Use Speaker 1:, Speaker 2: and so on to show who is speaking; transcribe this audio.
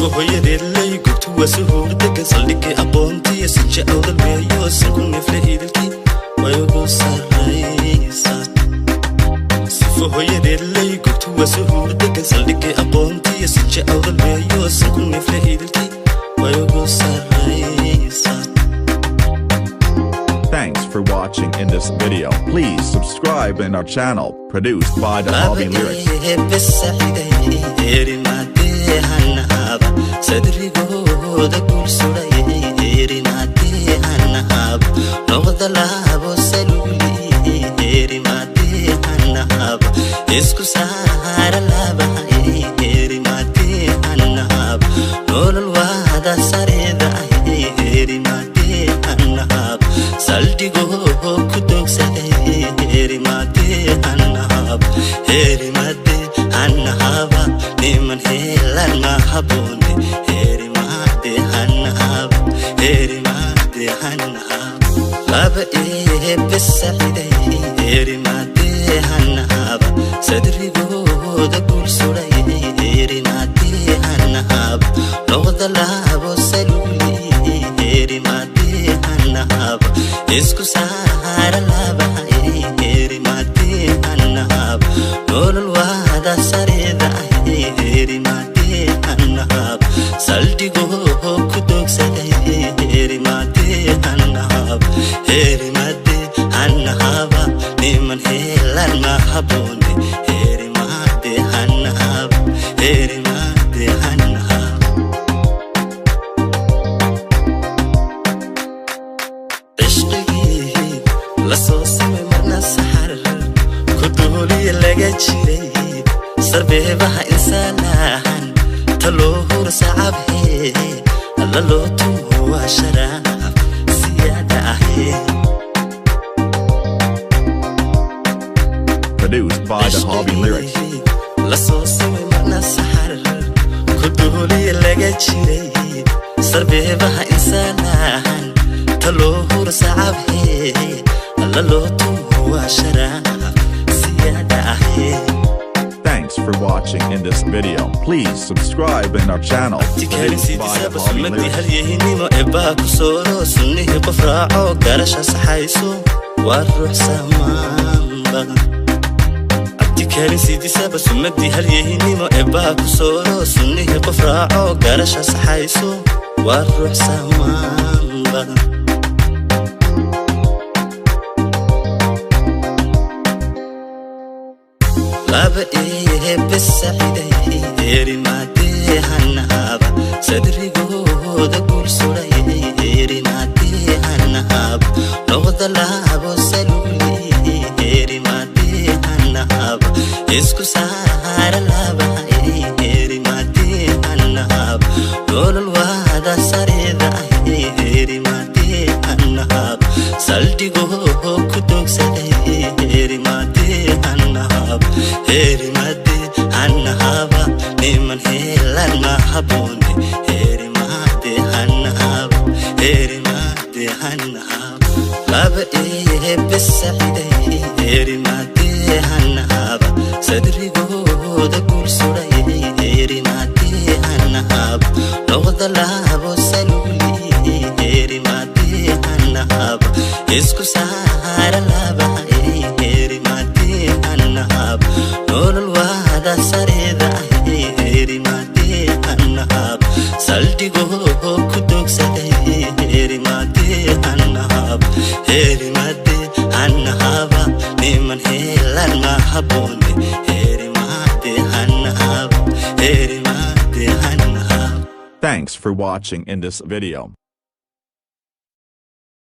Speaker 1: hooyadeed lay gubtu wasuur degan saldhigii aqoontiya si jecel dalbeeyo sanku neefle idilkii way ugu sarraysaa sifo hooyadeed lay gubtu wasuur degan saldhigii aqoontiya si jecel dalbeeyo sanku neefle idilkii way ugu sarraysaa.
Speaker 2: Thanks for watching in this video. Please subscribe in our channel, produced by the Hobby Lyrics. Produced by the Hobby Lyrics. Thanks for watching in this video. Please subscribe in our channel. Produced by the Hobby Lyrics. كاري سيدي سابا سمدي هاليهيني مو إباكو سورو سنيه قفراعو قارشا سحايسو والروح سامانبا لابا إيه بالسعيدة إيري مادي هنهابا صدري قودا قول سوري إيري مادي هنهابا نغضا لابو سلولي إيري مادي هنهابا isku saara laba eri mati annahab dolul wada sarida eri mati annahab saldigo ku dogsada eri mati annahab niman helan mahabuni eri mati annahab laba bisa'ida eri mati annahab صدري قودا قول سوري إيري مادي هنهاب نغضا لابو سلولي إيري مادي هنهاب إسكو سارا لابا إيري مادي هنهاب نور الوادا سريدا إيري مادي هنهاب سالدي قو كدوك سدي إيري مادي هنهاب إيري مادي هنهاب نيمان هيلان mahabuni Thanks for watching in this video.